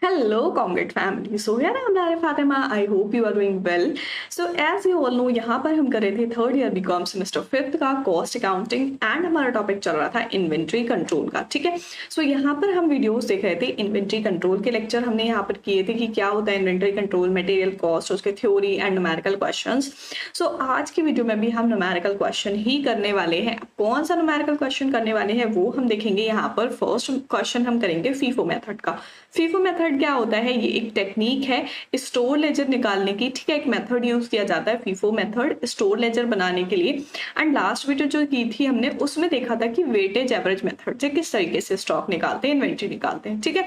Hello, Comrade family. So here I am Lara Fatima. I hope you are doing well. So as you all know, यहाँ पर हम कर रहे थे third year BCom semester fifth का cost accounting and हमारा topic चल रहा था इन्वेंट्री कंट्रोल का। ठीक है, सो यहाँ पर हम वीडियोस देख रहे थे। इन्वेंट्री कंट्रोल के लेक्चर हमने यहाँ पर किए थे कि क्या होता है इन्वेंट्री कंट्रोल, मटेरियल कॉस्ट, उसके थ्योरी एंड न्यूमेरिकल क्वेश्चंस। सो आज की वीडियो में भी हम न्यूमेरिकल क्वेश्चन ही करने वाले हैं। कौन सा न्यूमेरिकल क्वेश्चन करने वाले हैं वो हम देखेंगे। यहाँ पर फर्स्ट क्वेश्चन हम करेंगे फीफो मेथड का। फीफो मेथड क्या होता है? ये एक टेक्निक है स्टोर लेजर निकालने की। ठीक है, एक मेथड यूज किया जाता है फीफो मेथड स्टोर लेजर बनाने के लिए। एंड लास्ट वीडियो जो की थी हमने उसमें देखा था कि वेटेज एवरेज मेथड से किस तरीके से स्टॉक निकालते हैं, इन्वेंट्री निकालते हैं। ठीक है,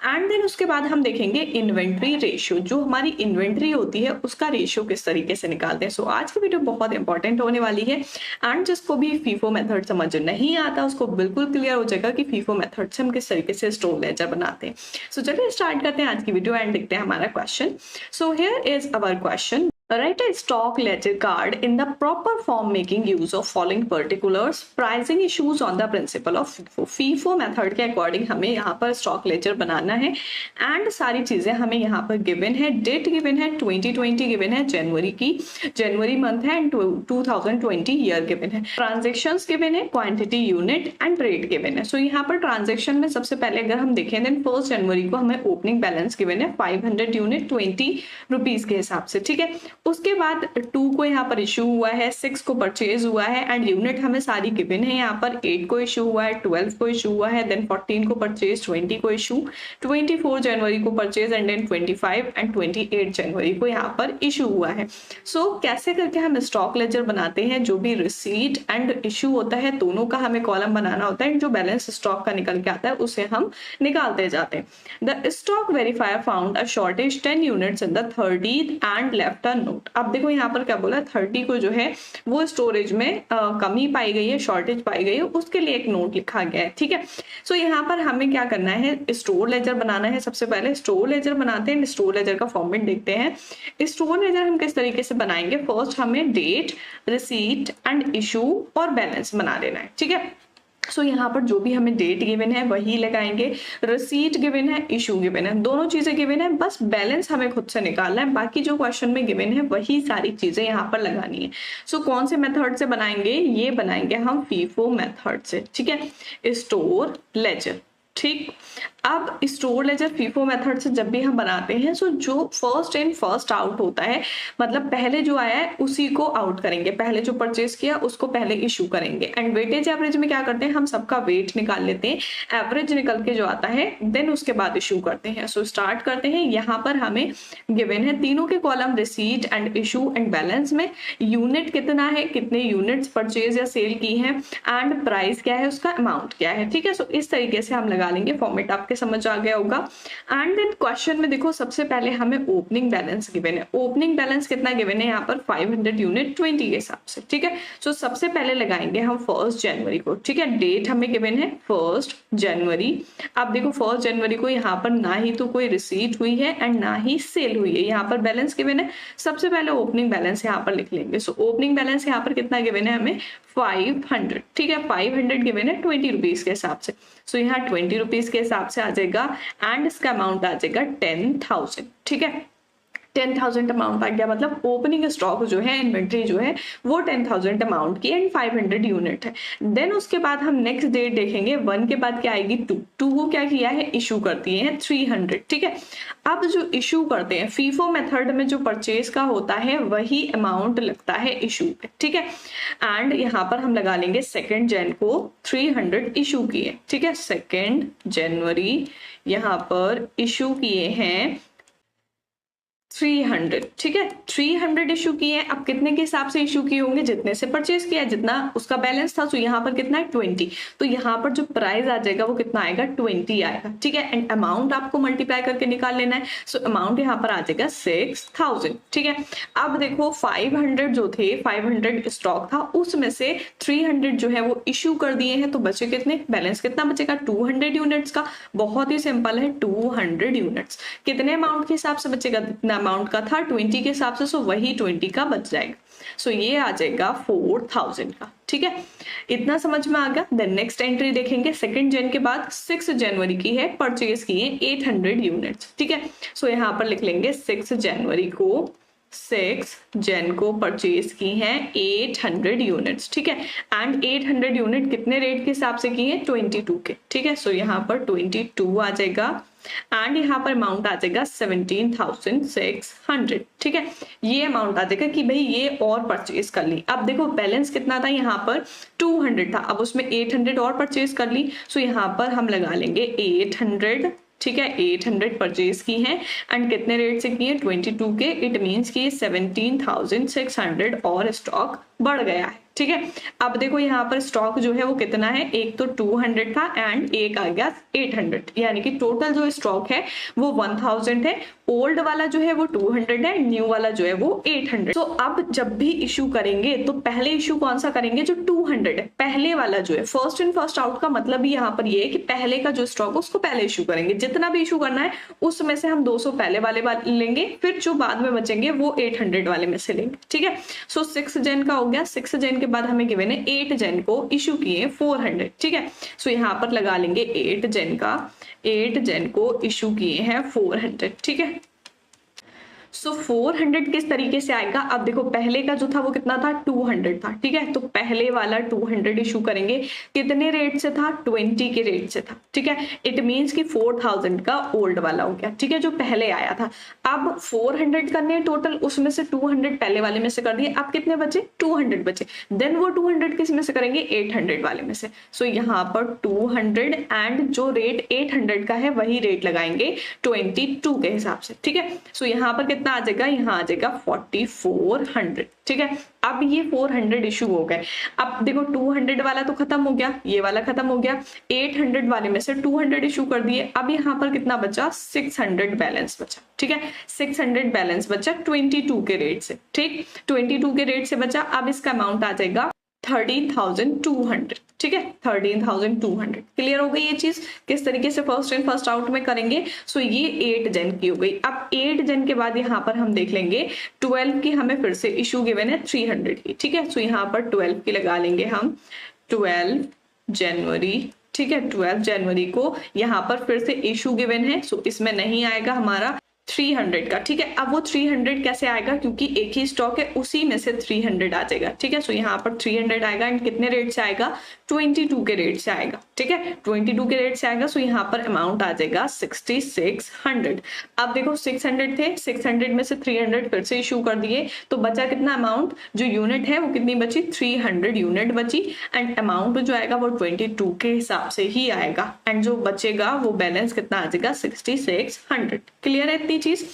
एंड देन उसके बाद हम देखेंगे इन्वेंट्री रेशियो, जो हमारी इन्वेंट्री होती है उसका रेशियो किस तरीके से निकालते हैं। सो आज की वीडियो बहुत इंपॉर्टेंट होने वाली है एंड जिसको भी फीफो मेथड समझ नहीं आता उसको बिल्कुल क्लियर हो जाएगा कि फीफो मेथड से हम किस तरीके से स्टोर लेजर बनाते हैं। सो चलिए स्टार्ट करते हैं आज की वीडियो एंड देखते हैं हमारा question. So here is our question. Write a stock ledger card in the proper form making use of following particulars. Pricing issues on the principle of FIFO. FIFO method के according हमें यहाँ पर stock laser बनाना है and सारी चीजें हमें यहाँ पर गिवन है। डेट गिवन है 2020 गिवन है, जनवरी की, जनवरी मंथ है एंड 2020 ईयर गिवन है। ट्रांजेक्शन्स गिवन है, quantity unit and rate given है। सो यहाँ पर ट्रांजेक्शन में सबसे पहले अगर हम देखें देन 1 जनवरी को हमें ओपनिंग बैलेंस गिवन है 500 यूनिट 20 रुपीज के हिसाब से। ठीक है, उसके बाद 2 को यहाँ पर इशू हुआ है, 6 को परचेज हुआ है एंड यूनिट हमें सारी गिवन है। यहाँ पर 8 को इशू हुआ है, 12 को इशू हुआ है, देन 14 को परचेज, 20 को इशू, 24 जनवरी को परचेज एंड देन 25 एंड 28 जनवरी को यहाँ पर इशू हुआ है। सो कैसे करके हम स्टॉक लेजर बनाते हैं? जो भी रिसीट एंड इशू होता है दोनों का हमें कॉलम बनाना होता है, जो बैलेंस स्टॉक का निकल के आता है उसे हम निकालते जाते हैं। The stock verifier found a shortage 10 units in the 30th and left a note. अब देखो यहाँ पर क्या बोला, 30 को जो है वो स्टोरेज में कमी पाई गई है, शॉर्टेज पाई गई है, उसके लिए एक नोट लिखा गया है। ठीक है, सो यहाँ पर हमें क्या करना है, स्टोर लेजर बनाना है। सबसे पहले स्टोर लेजर बनाते हैं, स्टोर लेजर का फॉर्मेट देखते हैं। स्टोर लेजर हम किस तरीके से बनाएंगे? फर्स्ट हमें डेट, रिसीट एंड इशू और बैलेंस बना लेना है। ठीक है, सो यहाँ पर जो भी हमें डेट गिवन है वही लगाएंगे, रिसीट गिवन है, इशू गिवन है, दोनों चीजें गिवन है, बस बैलेंस हमें खुद से निकालना है। बाकी जो क्वेश्चन में गिवन है वही सारी चीजें यहाँ पर लगानी है। सो कौन से मेथड से बनाएंगे? ये बनाएंगे हम फीफो मेथड से। ठीक है, स्टोर लेजर। ठीक, अब स्टोर लेजर फीफो मेथड से जब भी हम बनाते हैं सो जो फर्स्ट इन फर्स्ट आउट होता है, मतलब पहले जो आया है उसी को आउट करेंगे, पहले जो परचेज किया उसको पहले इशू करेंगे। एंड वेटेज एवरेज में क्या करते हैं, हम सबका वेट निकाल लेते हैं, एवरेज निकल के जो आता है देन उसके बाद इशू करते हैं। सो स्टार्ट करते हैं। यहाँ पर हमें गिवन है तीनों के column, receipt and issue and balance में यूनिट कितना है, कितने यूनिट्स परचेज या सेल की है एंड प्राइस क्या है, उसका अमाउंट क्या है। ठीक है, सो इस तरीके से हम लगा लेंगे। फॉर्मेट आपके समझ आ गया होगा। एंड देन क्वेश्चन में देखो सबसे पहले हमें ओपनिंग बैलेंस गिवन है। ओपनिंग बैलेंस कितना गिवन है? यहाँ पर 500 यूनिट 20 के हिसाब से। ठीक है, सो सबसे पहले लगाएंगे हम 1 जनवरी को। ठीक है, डेट हमें गिवन है 1 जनवरी। अब देखो 1 जनवरी को यहाँ पर ना ही तो कोई रिसीट हुई है एंड ना ही सेल हुई है, यहाँ पर बैलेंस गिवन है। सबसे पहले ओपनिंग बैलेंस यहाँ पर लिख लेंगे। सो ओपनिंग बैलेंस यहाँ पर कितना गिवन है? हमें 500। ठीक है, 500 गिवन है 20 रुपीज के हिसाब से। सो यहाँ 20 रुपीज के हिसाब से आ जाएगा एंड इसका अमाउंट आ जाएगा 10,000। ठीक है, 10,000 अमाउंट आ गया, मतलब ओपनिंग स्टॉक जो है, इन्वेंट्री जो है वो 10,000 अमाउंट की एंड 500 यूनिट है। देन उसके बाद हम नेक्स्ट डेट देखेंगे। 1 के बाद क्या आएगी? 2 को क्या किया है? इशू कर दिए हैं 300। ठीक है, अब जो इशू करते हैं फीफो मेथड में जो परचेज का होता है वही अमाउंट लगता है इशू पे। ठीक है, एंड यहाँ पर हम लगा लेंगे 2 जन को 300 इशू किए। ठीक है, 2 जनवरी यहाँ पर इशू किए हैं 300। ठीक है, 300 इशू किए हैं। अब कितने के हिसाब से इशू किए होंगे? जितने से परचेज किया, जितना उसका बैलेंस था। तो यहाँ पर कितना है? 20। तो यहाँ पर जो प्राइस आ जाएगा वो कितना आएगा? 20 आएगा। ठीक है, एंड अमाउंट आपको मल्टीप्लाई करके निकाल लेना है। सो अमाउंट यहाँ पर आ जाएगा 6,000। ठीक है, अब देखो 500 जो थे, 500 स्टॉक था, उसमें से 300 जो है वो इशू कर दिए हैं। तो बचे कितने? बैलेंस कितना बचेगा? 200 यूनिट्स का। बहुत ही सिंपल है, 200 यूनिट्स। कितने अमाउंट के हिसाब से बचेगा? जितना अमाउंट का था 20 के हिसाब से, सो वही 20 का बच जाएगा। सो ये आ जाएगा 4000 का। ठीक है, इतना समझ में आ गया। देन नेक्स्ट एंट्री देखेंगे, सेकंड जन के बाद 6 जनवरी की है, परचेज किए 800 यूनिट्स। ठीक है, सो यहाँ पर लिख लेंगे 6 जनवरी को 6 जन को परचेज की हैं 800 यूनिट्स। ठीक है, एंड 800 यूनिट कितने रेट के हिसाब से की है? 22 के। ठीक है, सो यहाँ पर 22 आ जाएगा एंड यहाँ पर अमाउंट आ जाएगा 17,600। ठीक है, ये अमाउंट आ जाएगा कि भाई ये और परचेज कर ली। अब देखो बैलेंस कितना था, यहाँ पर 200 था, अब उसमें 800 और परचेज कर ली। सो यहाँ पर हम लगा लेंगे 800। ठीक है, 800 परचेज की हैं एंड कितने रेट से की है? 22 के। इट मीन्स कि 17,600 और स्टॉक बढ़ गया है। ठीक है, अब देखो यहाँ पर स्टॉक जो है वो कितना है, एक तो 200 था एंड एक आ गया 800, यानी कि टोटल जो स्टॉक है वो 1000 है। ओल्ड वाला जो है वो 200 है, न्यू वाला जो है वो 800। तो अब जब भी इशू करेंगे तो पहले इशू कौन सा करेंगे? जो 200 है, पहले वाला जो है। फर्स्ट इन फर्स्ट आउट का मतलब ही यहाँ पर ये है कि पहले का जो स्टॉक उसको पहले इशू करेंगे। जितना भी इशू करना है उसमें से हम 200 पहले वाले लेंगे, फिर जो बाद में बचेंगे वो 800 वाले में से लेंगे। ठीक है, सो 6 जन का हो गया। 6 जन के बाद हमें गिवन है 8 जन को इशू किए 400। ठीक है, सो यहाँ पर लगा लेंगे 8 जन का, 8 जन को इशू किए हैं 400। ठीक है, सो 400 किस तरीके से आएगा? अब देखो पहले का जो था वो कितना था? 200 था। ठीक है, तो पहले वाला 200 इशू करेंगे, कितने रेट से था? 20 के रेट से था। ठीक है, इट मींस कि 4000 का ओल्ड वाला हो गया। ठीक है, जो पहले आया था। अब 400 करने टोटल, उसमें से 200 पहले वाले में से कर दिए, अब कितने बचे? 200 बचे। देन वो 200 किस में से करेंगे? 800 वाले में से। सो यहाँ पर 200 एंड जो रेट 800 का है वही रेट लगाएंगे 22 के हिसाब से। ठीक है, सो यहाँ पर आ जाएगा, यहाँ आ जाएगा 4400। ठीक है, अब ये 400 इशू हो गए। अब देखो 200 वाला तो खत्म हो गया, ये वाला खत्म हो गया, 800 वाले में से 200 इशू कर दिए। अब यहाँ पर कितना बचा? 600 बैलेंस बचा। ठीक है, 600 बैलेंस बचा 22 के रेट से। ठीक, 22 के रेट से बचा। अब इसका अमाउंट आ जाएगा 13,200। ठीक है, 13,200। क्लियर हो गई ये चीज किस तरीके से फर्स्ट इन फर्स्ट आउट में करेंगे। सो ये 8 जन की हो गई। अब 8 जन के बाद यहाँ पर हम देख लेंगे 12 की हमें फिर से इशू गिवन है 300 की। ठीक है, सो यहाँ पर 12 की लगा लेंगे हम 12 जनवरी। ठीक है, 12 जनवरी को यहाँ पर फिर से इशू गिवन है, सो इसमें नहीं आएगा हमारा 300 का। ठीक है, अब वो 300 कैसे आएगा? क्योंकि एक ही स्टॉक है, उसी में से 300 आ जाएगा। ठीक है, सो यहाँ पर 300 आएगा एंड कितने रेट से आएगा? 22 के रेट से आएगा। ठीक है, 22 के रेट से आएगा। सो यहाँ पर अमाउंट आ जाएगा 6600। अब देखो 600 थे, 600 में से 300 फिर से इशू कर दिए, तो बचा कितना अमाउंट? जो यूनिट है वो कितनी बची? 300 यूनिट बची एंड अमाउंट जो आएगा वो 22 के हिसाब से ही आएगा एंड जो बचेगा वो बैलेंस कितना आ जाएगा? 6600। क्लियर है इतनी चीज?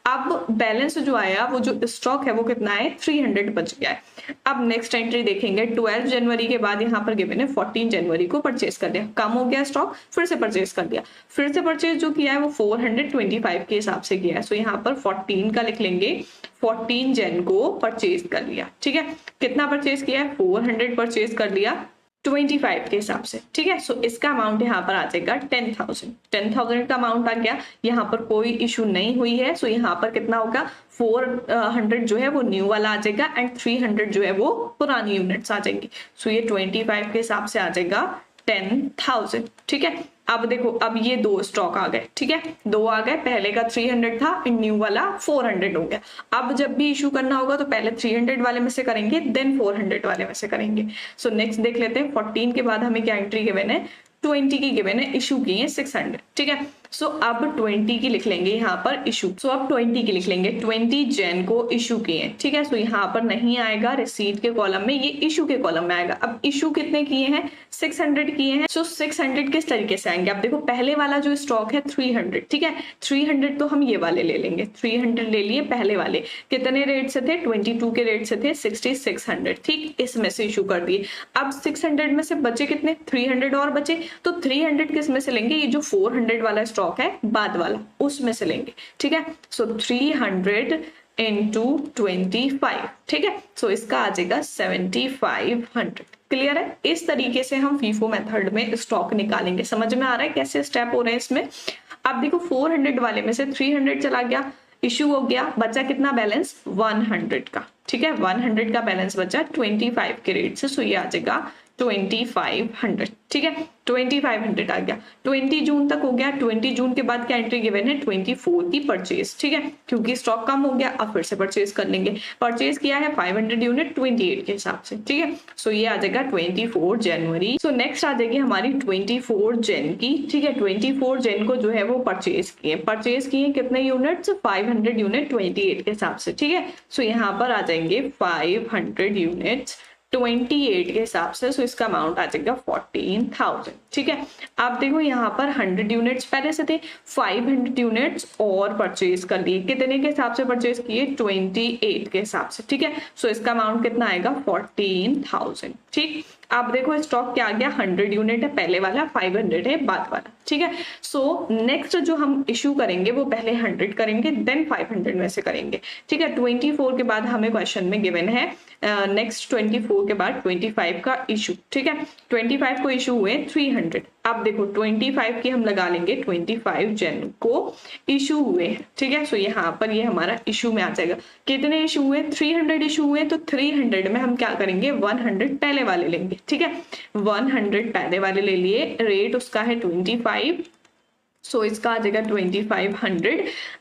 अब बैलेंस जो आया, वो जो स्टॉक है वो कितना है? 300 बच गया है। अब नेक्स्ट एंट्री देखेंगे, 12 जनवरी के बाद यहाँ पर गिवन है 14 जनवरी को परचेज कर दिया, कम हो गया स्टॉक, फिर से परचेज कर दिया। फिर से परचेज जो किया है वो 425 के हिसाब से किया है। सो यहाँ पर 14 का लिख लेंगे, 14 जन को परचेज कर लिया। ठीक है, कितना परचेज किया है? 400 परचेज कर लिया 25 के हिसाब से। ठीक है, सो इसका अमाउंट यहाँ पर आ जाएगा 10,000। 10,000 का अमाउंट आ गया। यहाँ पर कोई इशू नहीं हुई है, सो यहाँ पर कितना होगा? 400 जो है वो न्यू वाला आ जाएगा एंड 300 जो है वो पुरानी यूनिट्स आ जाएंगी। सो ये 25 के हिसाब से आ जाएगा 10,000। ठीक है, अब देखो अब ये दो स्टॉक आ गए। ठीक है, दो आ गए, पहले का 300 था एंड न्यू वाला 400 हो गया। अब जब भी इशू करना होगा तो पहले 300 वाले में से करेंगे, देन 400 वाले में से करेंगे। सो नेक्स्ट देख लेते हैं, 14 के बाद हमें क्या एंट्री गिवन है? 20 की गिवन है, इशू की है 600। ठीक है, सो अब 20 की लिख लेंगे यहाँ पर इशू। सो अब 20 की लिख लेंगे, 20 जन को इशू किए। ठीक है, सो यहाँ पर नहीं आएगा रिसीट के कॉलम में, ये इशू के कॉलम में आएगा। अब इशू कितने किए हैं? 600 किए हैं। सो 600 किस तरीके से आएंगे? अब देखो पहले वाला जो स्टॉक है 300। ठीक है, 300 तो हम ये वाले ले लेंगे, 300 ले लिए पहले वाले। कितने रेट से थे? 22 के रेट से थे, 6600। ठीक, इसमें से इशू कर दिए। अब 600 में से बचे कितने? 300 और बचे, तो 300 किस में से लेंगे? ये जो 400 वाला स्टॉक है बाद वाला, उसमें से लेंगे। ठीक है, सो 300 into 25। ठीक है, सो इसका आ जाएगा 7500। क्लियर है? इस तरीके से हम फीफो मेथड में स्टॉक निकालेंगे। समझ में आ रहा है कैसे स्टेप हो रहे हैं इसमें? अब देखो 400 वाले में से 300 चला गया, इशू हो गया, बचा कितना बैलेंस 100 का, ठीक है 100 का बैलेंस बचा 25 के रेट से, सो ये आ जाएगा 2500, ठीक है 2500 आ गया। 20 जून तक हो गया, 20 जून के बाद क्या एंट्री गिवन है 24 की परचेज, ठीक है क्योंकि स्टॉक कम हो गया, अब फिर से परचेज कर लेंगे। परचेज किया है 500 यूनिट 28 के हिसाब से, ठीक है सो ये आ जाएगा 24 जनवरी। सो नेक्स्ट आ जाएगी हमारी 24 जन की, ठीक है 24 जन को जो है वो परचेज किए कितने यूनिट्स 500 यूनिट 28 के हिसाब से, ठीक है सो यहाँ पर आ जाएंगे 500 यूनिट्स 28 के हिसाब से, सो इसका अमाउंट आ जाएगा 14,000, ठीक है। आप देखो यहाँ पर 100 यूनिट्स पहले से थे, 500 यूनिट्स और परचेज कर लिए, कितने के हिसाब से परचेज किए 28 के हिसाब से, ठीक है सो इसका अमाउंट कितना आएगा 14,000, ठीक। अब देखो स्टॉक क्या आ गया 100 यूनिट है पहले वाला, 500 है बाद वाला, ठीक है सो नेक्स्ट जो हम इशू करेंगे वो पहले 100 करेंगे देन 500 में से करेंगे, ठीक है 24 के बाद हमें क्वेश्चन में गिवन है नेक्स्ट 24 के बाद 25 का इशू, ठीक है 25 को इशू हुए 300। अब देखो 25 की हम लगा लेंगे 25 जन को इशू हुए, ठीक है सो यहाँ पर ये हमारा इशू में आ जाएगा। कितने इशू हुए 300 इशू हुए, तो 300 में हम क्या करेंगे 100 पहले वाले लेंगे, ठीक है 100 पहले वाले ले लिए, रेट उसका है 25 सो इसका आ जाएगा 2500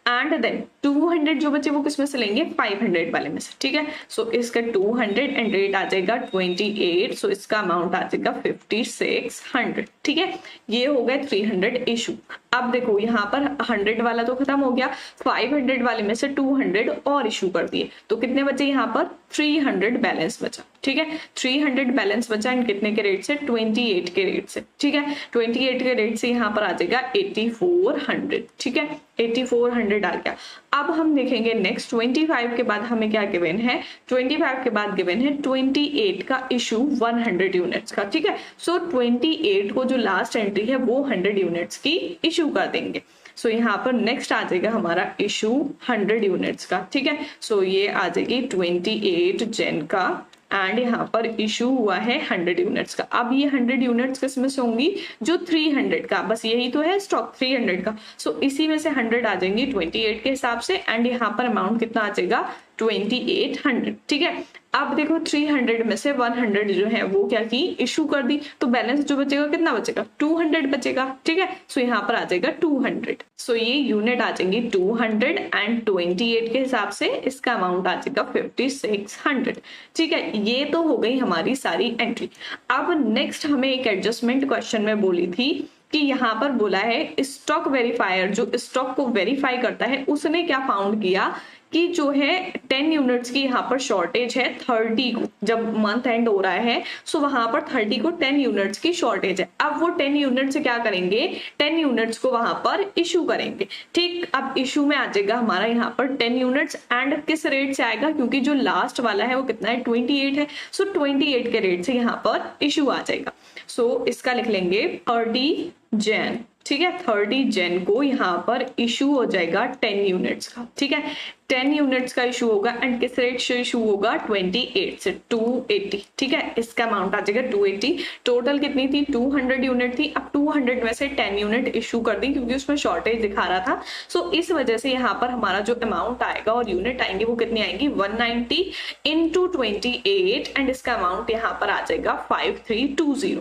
एंड देन 200 जो बचे वो किसमें से लेंगे 500 वाले में से, ठीक है सो इसका 200 एंड रेट आ जाएगा 28 सो इसका अमाउंट आ जाएगा 5600, ठीक है ये हो गए 300 इशू। अब देखो यहाँ पर 100 वाला तो खत्म हो गया, 500 वाले में से 200 और इशू कर दिए, तो कितने बचे यहाँ पर 300 बैलेंस बचा, ठीक है 300 बैलेंस बचा एंड कितने के रेट से 28 के रेट से, ठीक है 28 के रेट से यहाँ पर आ जाएगा 8400, ठीक है 8400 आ गया। अब हम देखेंगे नेक्स्ट 25 के बाद हमें क्या गिवन है, 25 के बाद गिवन है 28 का इशू 100 यूनिट्स का, ठीक है सो 28 को जो लास्ट एंट्री है वो 100 यूनिट्स की इशू कर देंगे। सो यहाँ पर नेक्स्ट आ जाएगा हमारा इशू 100 यूनिट्स का, ठीक है सो ये आ जाएगी 28 जन का एंड यहाँ पर इशू हुआ है 100 यूनिट्स का। अब ये 100 यूनिट्स किसमें से होंगी जो 300 का, बस यही तो है स्टॉक 300 का, सो इसी में से 100 आ जाएंगी 28 के हिसाब से एंड यहाँ पर अमाउंट कितना आ जाएगा 2800, ठीक है। अब देखो 300 में से 100 जो है वो क्या की इशू कर दी, तो बैलेंस जो बचेगा कितना बचेगा 200 बचेगा, ठीक है सो यहाँ पर आ जाएगा 200, सो ये यूनिट आ जाएंगी 200 एंड 28 के हिसाब से इसका अमाउंट आ जाएगा 5600, ठीक है ये तो हो गई हमारी सारी एंट्री। अब नेक्स्ट हमें एक एडजस्टमेंट क्वेश्चन में बोली थी कि यहाँ पर बोला है स्टॉक वेरीफायर जो स्टॉक को वेरीफाई करता है उसने क्या फाउंड किया कि जो है 10 यूनिट्स की यहाँ पर शॉर्टेज है 30 को, जब मंथ एंड हो रहा है सो वहां पर 30 को 10 यूनिट्स की शॉर्टेज है। अब वो 10 यूनिट से क्या करेंगे 10 यूनिट्स को वहां पर इशू करेंगे, ठीक। अब इशू में आ जाएगा हमारा यहाँ पर 10 यूनिट्स एंड किस रेट से आएगा, क्योंकि जो लास्ट वाला है वो कितना है 28 है, सो 28 के रेट से यहाँ पर इशू आ जाएगा। सो इसका लिख लेंगे 30 जन, ठीक है 30 जन को यहाँ पर इशू हो जाएगा 10 यूनिट्स का, ठीक है 10 यूनिट्स का इशू होगा एंड किस रेट से इशू होगा 28 से 280, ठीक है इसका अमाउंट आ जाएगा 280। टोटल कितनी थी 200 यूनिट थी, अब 200 में से 10 यूनिट इशू कर दी क्योंकि उसमें शॉर्टेज दिखा रहा था, सो इस वजह से यहाँ पर हमारा जो अमाउंट आएगा और यूनिट आएंगे वो कितनी आएंगी 190 इंटू 28 एंड इसका अमाउंट यहाँ पर आ जाएगा 5320,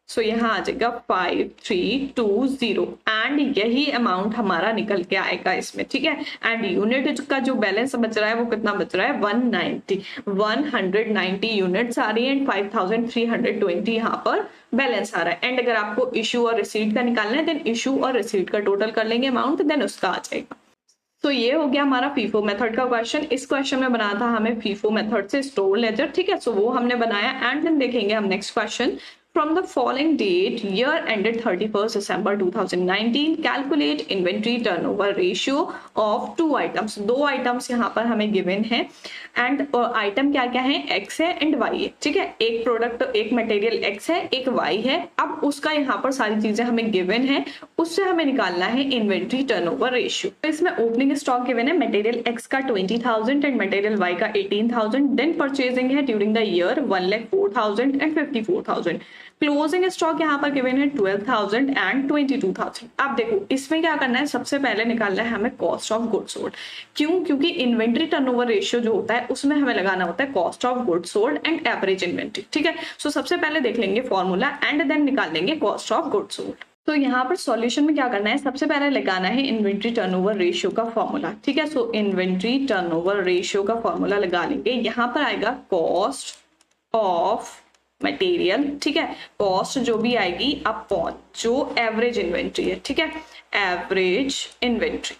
सो यहाँ आ जाएगा 5320 एंड यही अमाउंट हमारा निकल के आएगा इसमें, ठीक है एंड यूनिट का जो बैलेंस बच रहा है वो कितना बच रहा है 190 यूनिट्स आ रही है एंड 5320 यहाँ पर बैलेंस आ रहा है। एंड अगर आपको इशू और रिसीट का निकालना है देन इशू और रिसीट का टोटल कर लेंगे अमाउंट, देन उसका आ जाएगा। तो ये हो गया हमारा फीफो मेथड का क्वेश्चन। इस क्वेश्चन में बना था हमें फीफो मेथड से स्टोर लेजर, ठीक है सो वो हमने बनाया एंड देन देखेंगे हम next question. From the following date, year ended 31st December 2019, calculate inventory turnover ratio of two items. दो items यहाँ पर हमें given है एंड आइटम क्या क्या है x है एंड y है, ठीक है एक प्रोडक्ट एक मटेरियल x है एक y है। अब उसका यहाँ पर सारी चीजें हमें गिवन है, उससे हमें निकालना है इन्वेंट्री टर्नओवर रेशियो। तो इसमें ओपनिंग स्टॉक गिवन है मटेरियल x का 20,000 एंड मटेरियल y का 18,000, देन परचेजिंग है during the year 1,04,000 and 54,000। Closing stock यहाँ पर गिवन है 12,000 एंड 22,000। अब देखो इसमें क्या करना है, सबसे पहले निकालना है हमें कॉस्ट ऑफ गुड्स सोल्ड। क्यों? क्योंकि इन्वेंट्री टर्नओवर रेशियो जो होता है उसमें हमें लगाना होता है cost of goods sold and average inventory. ठीक है, सो सबसे पहले देख लेंगे फॉर्मूला एंड देन निकाल लेंगे कॉस्ट ऑफ गुड्स सोल्ड। तो यहाँ पर सॉल्यूशन में क्या करना है, सबसे पहले लगाना है इन्वेंट्री टर्नओवर रेशियो का फॉर्मूला। ठीक है, सो इन्वेंट्री टर्नओवर रेशियो का फॉर्मूला लगा लेंगे। यहाँ पर आएगा कॉस्ट ऑफ मटेरियल, ठीक है, कॉस्ट जो भी आएगी अपॉन जो एवरेज इन्वेंट्री है। ठीक है, एवरेज इन्वेंट्री।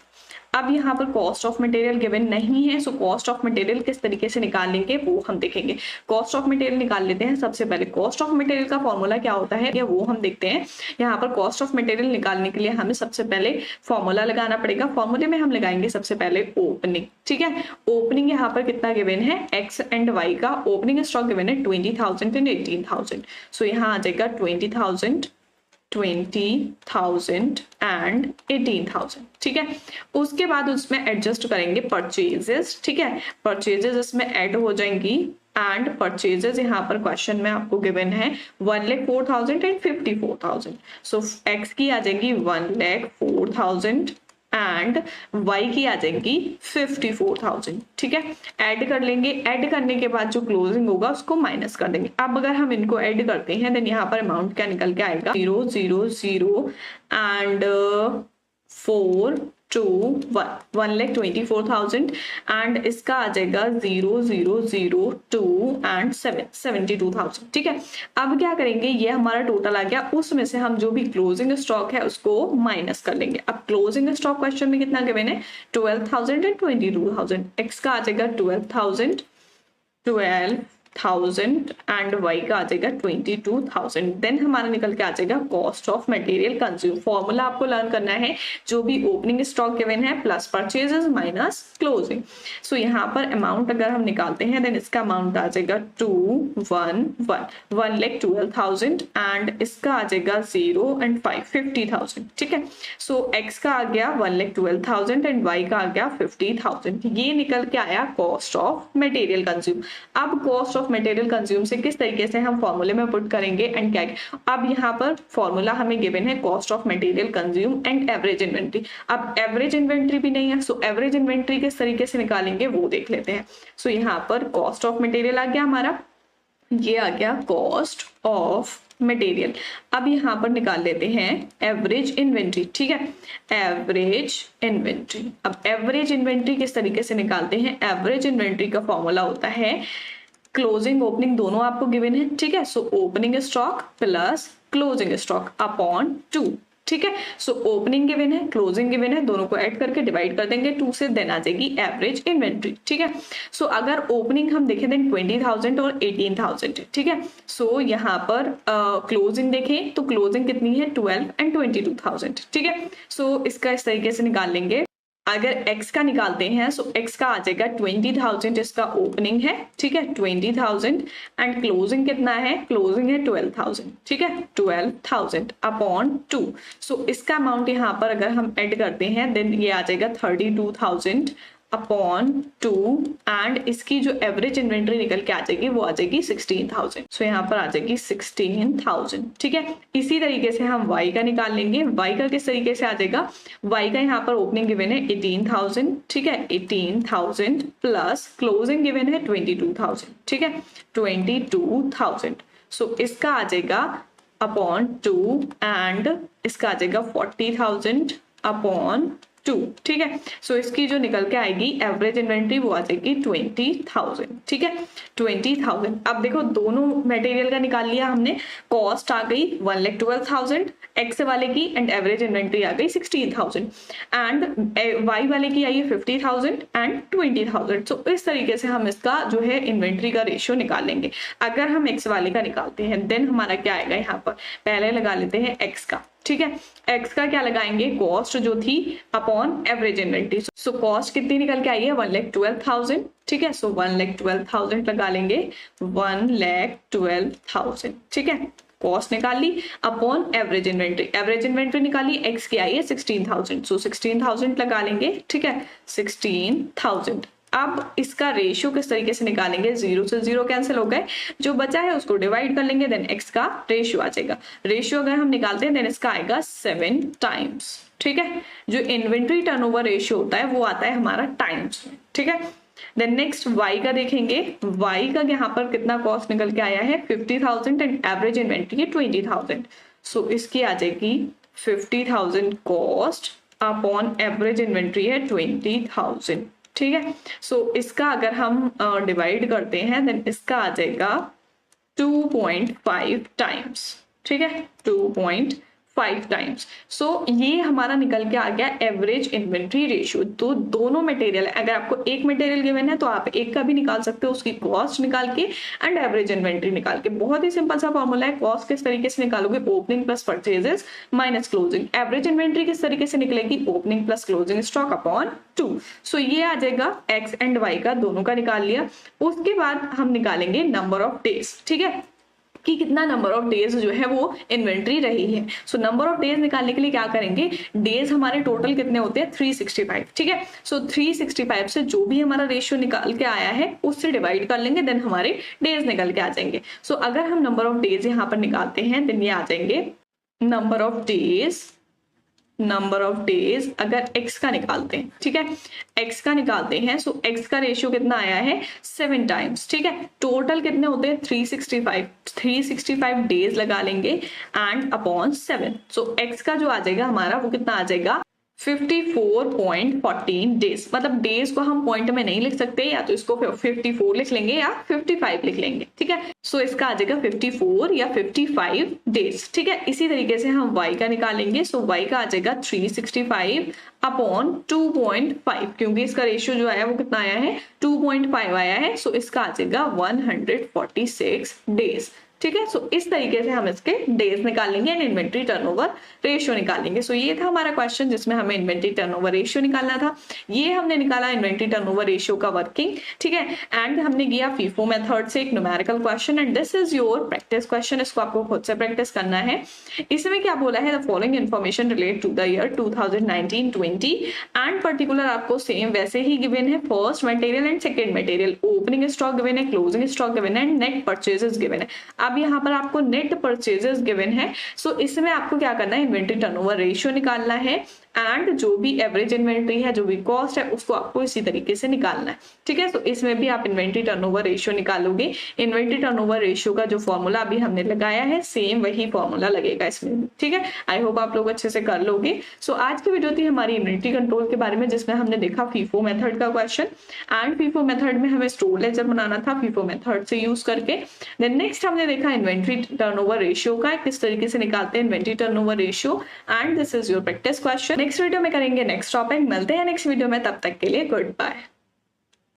अब यहाँ पर कॉस्ट ऑफ मटेरियल गिवन नहीं है, सो कॉस्ट ऑफ मटेरियल किस तरीके से निकाल लेंगे वो हम देखेंगे। कॉस्ट ऑफ मटेरियल निकाल लेते हैं। सबसे पहले कॉस्ट ऑफ मटेरियल का फॉर्मूला क्या होता है या वो हम देखते हैं। यहाँ पर कॉस्ट ऑफ मटेरियल निकालने के लिए हमें सबसे पहले फॉर्मूला लगाना पड़ेगा। फॉर्मूले में हम लगाएंगे सबसे पहले ओपनिंग। ठीक है, ओपनिंग यहाँ पर कितना गिवन है, एक्स एंड वाई का ओपनिंग स्टॉक गिवन है 20,000 एंड 18,000। सो यहाँ आ जाएगा 20,000 एंड 18,000। ठीक है, उसके बाद उसमें एडजस्ट करेंगे परचेजेस। ठीक है, परचेजेस इसमें ऐड हो जाएंगी एंड परचेजेस यहाँ पर क्वेश्चन में आपको गिवन है 1,04,000 एंड 54,000। सो एक्स की आ जाएंगी 1,04,000 एंड वाई की आ जाएंगी 54,000। ठीक है, ऐड कर लेंगे। ऐड करने के बाद जो क्लोजिंग होगा उसको माइनस कर देंगे। अब अगर हम इनको ऐड करते हैं देन यहाँ पर अमाउंट क्या निकल के आएगा, 0,0,0 एंड 4,2,1 1,24,000 एंड इसका आ जाएगा 0,0,02 एंड 72,000। ठीक है, अब क्या करेंगे, ये हमारा टोटल आ गया, उसमें से हम जो भी क्लोजिंग स्टॉक है उसको माइनस कर लेंगे। अब क्लोजिंग स्टॉक क्वेश्चन में कितना गिवन है, 12,000 एंड 22,000। एक्स का आ जाएगा 12,000 एंड वाई का आ जाएगा 22,000। देन हमारा निकल के आ जाएगा cost of material consume. Formula आपको लर्न करना है, जो भी ओपनिंग स्टॉक गिवन है प्लस परचेजेस माइनस क्लोजिंग। सो यहाँ पर अमाउंट अगर हम निकालते हैं देन इसका अमाउंट आ जाएगा 1,12,000 एंड इसका आ जाएगा 0 एंड 50,000। ठीक है, सो एक्स का आ गया 1,12,000 एंड वाई का आ गया 50,000। ये निकल के आया कॉस्ट ऑफ मटेरियल कंज्यूम। अब कॉस्ट ऑफ मटेरियल कंज्यूम से किस तरीके से हम फॉर्मूले में पुट करेंगे एंड क्या, अब यहाँ पर फॉर्मूला हमें गिवन है cost of material consume and average inventory. अब एवरेज इन्वेंट्री भी नहीं है, सो एवरेज इन्वेंट्री किस तरीके से निकालेंगे वो देख लेते हैं। सो यहाँ पर कॉस्ट ऑफ मटेरियल आ गया हमारा, ये आ गया कॉस्ट ऑफ मटेरियल। अब यहाँ पर निकाल लेते हैं एवरेज इन्वेंट्री। ठीक है, एवरेज इन्वेंट्री। अब एवरेज इन्वेंट्री किस तरीके से निकालते हैं, एवरेज इन्वेंट्री का फॉर्मूला होता है क्लोजिंग ओपनिंग दोनों आपको गिवन है। ठीक है, so opening stock plus closing stock upon 2। ठीक है, सो ओपनिंग गिवन है, क्लोजिंग गिवन है, दोनों को ऐड करके डिवाइड कर देंगे 2 से, देन आ जाएगी एवरेज इन्वेंट्री। ठीक है, सो अगर ओपनिंग हम देखें देन 20,000 और 18,000 है। ठीक है, सो यहाँ पर क्लोजिंग देखें तो क्लोजिंग कितनी है 12 एंड 22,000। ठीक है, सो इसका इस तरीके से निकाल लेंगे। अगर x का निकालते हैं सो x का आ जाएगा 20,000 इसका ओपनिंग है। ठीक है, 20,000 एंड क्लोजिंग कितना है, क्लोजिंग है 12,000। ठीक है, 12,000 अपॉन 2। सो इसका अमाउंट यहाँ पर अगर हम ऐड करते हैं देन ये आ जाएगा 32,000 अपॉन 2 एंड इसकी जो एवरेज इन्वेंट्री निकल के आ जाएगी वो आ जाएगी 16,000। सो यहाँ पर आ जाएगी 16,000। ठीक है, इसी तरीके से हम y का निकाल लेंगे। y का किस तरीके से आ जाएगा, y का यहाँ पर ओपनिंग गिवन है 18,000। ठीक है, 18,000 प्लस क्लोजिंग गिवन है 22,000। ठीक है, 22,000। सो इसका आ जाएगा अपॉन 2 एंड इसका आ जाएगा 40,000 अपॉन 2। ठीक है, सो इसकी जो निकल के आएगी एवरेज इन्वेंट्री वो आ जाएगी 20,000। ठीक है, 20,000। अब देखो दोनों मटेरियल का निकाल लिया हमने, कॉस्ट आ गई 1,12,000 एक्स वाले की एंड एवरेज इन्वेंट्री आ गई 16,000 एंड वाई वाले की आई है 50,000 एंड 20,000। सो इस तरीके से हम इसका जो है इन्वेंट्री का रेशियो निकाल लेंगे। अगर हम एक्स वाले का निकालते हैं देन हमारा क्या आएगा, यहाँ पर पहले लगा लेते हैं एक्स का। ठीक है, एक्स का क्या लगाएंगे, कॉस्ट जो थी upon average inventory. So cost कितनी निकल के आई है 1,12,000। ठीक है, सो 1,12,000 लगा लेंगे, 1,12,000। ठीक है, कॉस्ट निकाल ली upon average inventory. Average inventory निकाली, एक्स की आई है 16,000, सो 16,000 लगा लेंगे। ठीक है, 16,000 अब इसका रेशियो किस तरीके से निकालेंगे, 0 से 0 कैंसिल हो गए, जो बचा है उसको डिवाइड कर लेंगे, देन x का रेशियो आ जाएगा। रेशियो अगर हम निकालते हैं देन इसका आएगा 7 टाइम्स। ठीक है, जो इन्वेंट्री टर्नओवर रेशियो होता है वो आता है हमारा टाइम्स में। ठीक है, देन नेक्स्ट y का देखेंगे, y का यहाँ पर कितना कॉस्ट निकल के आया है 50,000 एंड एवरेज इन्वेंट्री है 20,000। सो इसकी आ जाएगी 50,000 कॉस्ट अपॉन एवरेज इन्वेंट्री है 20,000। ठीक है, सो इसका अगर हम डिवाइड करते हैं देन इसका आ जाएगा 2.5 टाइम्स। ठीक है, 2.5 टाइम्स। सो ये हमारा निकल के आ गया एवरेज इन्वेंट्री रेशियो। तो दोनों मटेरियल, अगर आपको एक मटेरियल गिवन है तो आप एक का भी निकाल सकते हो, उसकी कॉस्ट निकाल के एंड एवरेज इन्वेंट्री निकाल के। बहुत ही सिंपल सा फॉर्मूला है। कॉस्ट किस तरीके से निकालोगे, opening plus purchases minus closing. Average inventory किस तरीके से निकलेगी, opening plus closing stock upon 2। सो ये आ जाएगा एक्स एंड वाई का, दोनों का निकाल लिया। उसके बाद हम निकालेंगे नंबर ऑफ डेज। ठीक है, कि कितना नंबर ऑफ डेज जो है वो इन्वेंट्री रही है। सो नंबर ऑफ डेज निकालने के लिए क्या करेंगे, डेज हमारे टोटल कितने होते हैं 365। ठीक है, सो 365 से जो भी हमारा रेशियो निकाल के आया है उससे डिवाइड कर लेंगे, देन हमारे डेज निकल के आ जाएंगे। सो अगर हम नंबर ऑफ डेज यहाँ पर निकालते हैं देन ये आ जाएंगे नंबर ऑफ डेज अगर x का निकालते हैं। ठीक है, x का निकालते हैं, सो x का रेशियो कितना आया है 7 टाइम्स। ठीक है, टोटल कितने होते हैं 365 डेज लगा लेंगे एंड अपॉन 7। सो x का जो आ जाएगा हमारा वो कितना आ जाएगा 54.14 डेज। मतलब डेज को हम पॉइंट में नहीं लिख सकते, या तो इसको 54 लिख लेंगे या 55 लिख लेंगे। ठीक है, सो इसका आ जाएगा 54 या 55 डेज। ठीक है, इसी तरीके से हम y का निकालेंगे। सो y का आ जाएगा 365 अपॉन 2.5, क्योंकि इसका रेशियो जो आया वो कितना आया है 2.5 आया है। सो इसका आ जाएगा 146 डेज। ठीक है, सो इस तरीके से हम इसके डेज निकालेंगे एंड इन्वेंट्री टर्नओवर रेशियो निकालेंगे। सो ये था हमारा क्वेश्चन जिसमें हमें इन्वेंट्री टर्नओवर रेशियो निकालना था। ये हमने निकाला इन्वेंट्री टर्नओवर रेशियो का वर्किंग। ठीक है, एंड हमने किया फीफो मेथड से एक numerical question and this is your practice question. इसको आपको खुद से प्रैक्टिस करना है। इसमें क्या बोला है, the following information relate to the year 2019-20 and particular आपको सेम वैसे ही गिवन है। First material and second material, opening stock given है, क्लोजिंग स्टॉक गिवन है एंड नेट परचेजेस गिवन है। अब यहाँ पर आपको नेट परचेजेस गिवन है। सो इसमें आपको क्या करना है, इन्वेंट्री टर्नओवर रेशियो निकालना है एंड जो भी एवरेज इन्वेंट्री है, जो भी कॉस्ट है, उसको आपको इसी तरीके से निकालना है। ठीक है, तो इसमें भी आप इन्वेंट्री टर्नओवर रेशियो निकालोगे। इन्वेंट्री टर्नओवर रेशियो का जो फॉर्मूला अभी हमने लगाया है सेम वही फॉर्मूला लगेगा इसमें। ठीक है, आई होप आप लोग अच्छे से कर लोगे। सो आज की वीडियो थी हमारी इन्वेंट्री कंट्रोल के बारे में, जिसमें हमने देखा फीफो मेथड का क्वेश्चन एंड फीफो मेथड में हमें स्टोर लेजर बनाना था फीफो मेथड से यूज करके। देन नेक्स्ट हमने देखा इन्वेंट्री टर्नओवर रेशियो का, किस तरीके से निकालते हैं inventory turnover ratio and this is your practice question. Next video में करेंगे नेक्स्ट टॉपिक। मिलते हैं नेक्स्ट वीडियो में, तब तक के लिए गुड बाय।